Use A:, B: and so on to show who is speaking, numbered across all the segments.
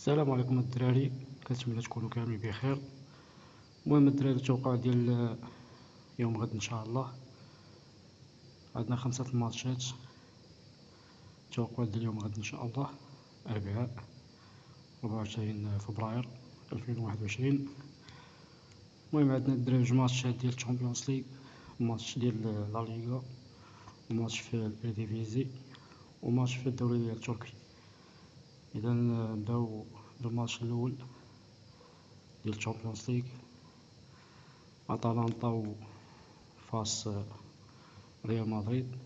A: السلام عليكم الدراري، كنتمنى تكونوا كاملين بخير. المهم الدراري، التوقع ديال يوم غد ان شاء الله عندنا 5 الماتشات. التوقع ديال يوم غد ان شاء الله الاربعاء 24 فبراير 2021. المهم عندنا الدراري جوج ماتشات ديال الشامبيونز ليغ، ماتش ديال لا ليغا، وماتش في الديفيزي، وماتش في الدوري ديال التركي. اذا نبداو بالماتش الاول ديال الشامبيونز ليغ، اتلانتا فاس ريال مدريد.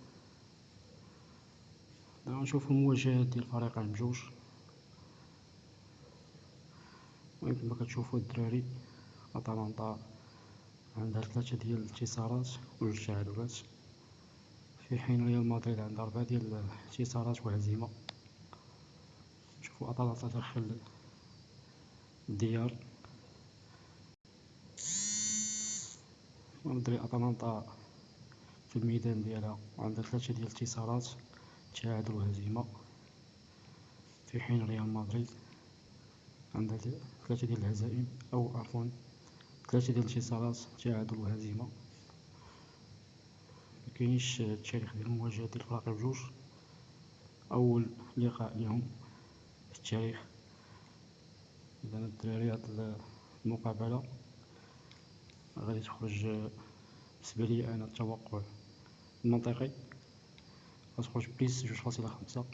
A: نشوفو المواجهات ديال الفريقين بجوج. المهم كما كتشوفو الدراري، اتلانتا عندها 3 ديال الانتصارات و2 تعادلات، في حين ريال مدريد عندها 4 ديال الانتصارات وهزيمة. نشوفو اتلانتا داخل الديار. الدراري اتلانتا في الميدان ديالها عندها 3 ديال الانتصارات، تعادل وهزيمة، في حين ريال مدريد عندها 3 ديال الهزائم، او عفوا 3 ديال الانتصارات، تعادل وهزيمة. مكاينش التاريخ ديال المواجهات ديال الفريقين بجوج، اول لقاء ليهم في التاريخ. اذا الدراري هاد المقابلة غادي تخرج بالنسبة لي انا التوقع المنطقي غتخرج بليس 2.5.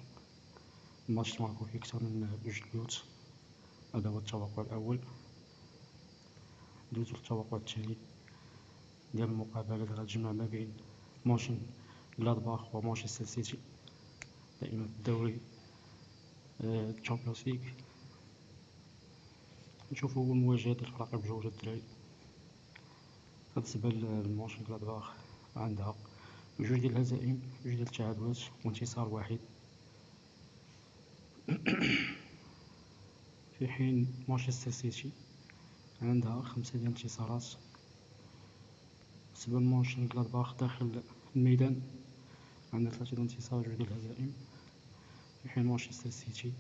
A: الماتش تماركو فيه اكثر من 2 البيوت. هذا هو التوقع الاول. ندوزو للتوقع الثاني ديال المقابلة اللي غتجمع ما بين مونشن غلادباخ ومانشستر سيتي، دائما في الدوري الشامبيونز ليغ. نشوفو المواجهات ديال الفريقين بجوج الدراري. بالنسبة لمونشن غلادباخ عندها 2 ديال الهزائم، 2 ديال التعادلات وانتصار واحد، في حين مانشستر سيتي عندها 5 ديال الانتصارات. بالنسبة لمونشن غلادباخ داخل الميدان عندها 3 ديال الانتصار و2 ديال الهزائم، في حين مانشستر سيتي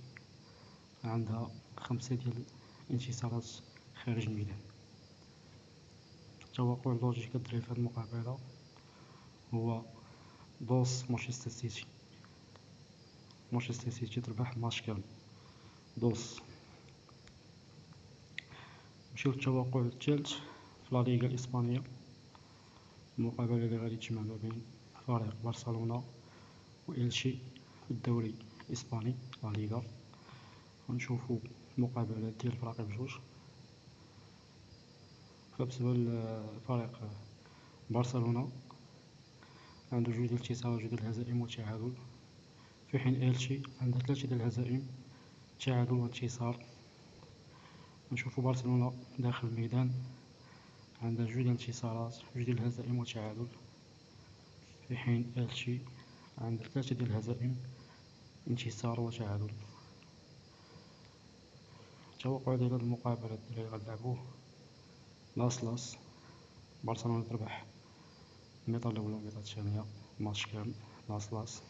A: عندها 5 ديال الانتصارات خارج الميدان. التوقع اللوجيك الدراري في هذه المقابلة هو دوس مانشستر سيتي. مانشستر سيتي تربح الماتش كامل، دوس. نمشيو للتوقع الثالث في لا ليغا الاسبانية، المقابلة اللي غادي تجمع ما بين فريق برشلونة وإلشي في الدوري الاسباني لا ليغا. غنشوفو المقابلات ديال الفريقين بجوج. فبالنسبة لفريق برشلونة عنده 2 ديال الانتصارات و2 ديال الهزائم وتعادل، في حين إلشي عندها 3 ديال الهزائم، تعادل وانتصار. نشوفو برشلونة داخل الميدان عندها 2 ديال الانتصارات، 2 ديال الهزائم وتعادل، في حين إلشي عندها 3 ديال الهزائم، انتصار وتعادل. التوقع ديال هاد المقابلة الدراري غنلعبوه لاص برشلونة تربح الميطة الأولى والميطة الثانية، ماتش كامل لاص.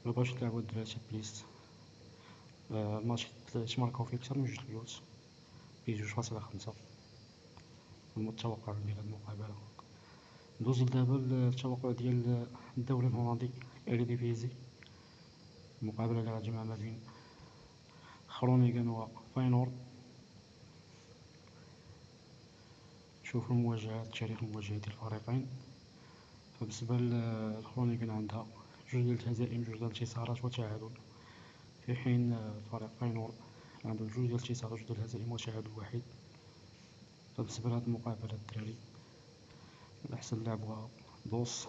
A: مبغاوش تلعبو الدراري شي بليس. الماتش تماركاو فيه أكثر من 2 البيوت، فيه 2.5. هو التوقع ديال هاد المقابلة. ندوزو دابا للتوقع ديال الدوري الهولندي إيريديفيزي، المقابلة اللي غتجمع ما بين خرونيغن وفاينورد. نشوفو المواجهات، تاريخ المواجهات ديال الفريقين. فبالنسبة لخرونيغن عندها 2 ديال الهزائم، 2 ديال الانتصارات وتعادل، في حين فريق فاينورد عنده 2 ديال الانتصارات، 2 ديال الهزائم وتعادل واحد. فبالنسبة لهاد المقابلة الدراري الأحسن لعبوها دوس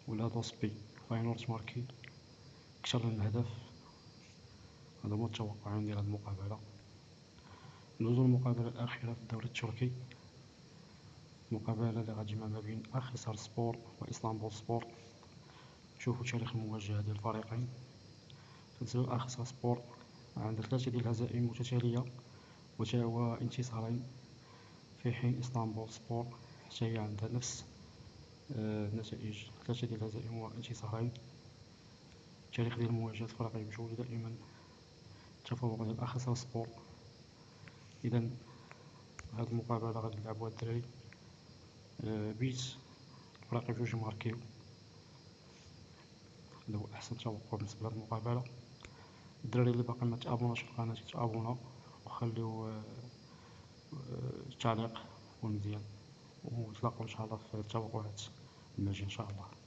A: ولا دوس بي، فاينورد تماركي أكثر من هدف. هذا هو التوقعين ديال هاد المقابلة. ندوزو للمقابلة الأخيرة في الدوري التركي، المقابلة اللي غتجمع ما بين أخيسار سبور وإسطنبول سبور. نشوفو تاريخ المواجهة ديال الفريقين. بالنسبة لأخيسار سبور عندها 3 ديال الهزائم متتالية وانتصارين، في حين إسطنبول سبور حتى هي عندها نفس النتائج، 3 ديال الهزائم وانتصارين. تاريخ ديال المواجهات الفريقين بجوج دائما التفوق ديال اخسر سبور. اذا هاد المقابله غادي نلعبوها الدراري بيت الفريقين بجوج ماركيو. هذا هو احسن توقع بالنسبه لهاد المقابله. الدراري اللي باقي ما تابوناش في القناه يتابونا وخليو تعليق مزيان، ونتلاقاو ان شاء الله في التوقعات الماجيه ان شاء الله.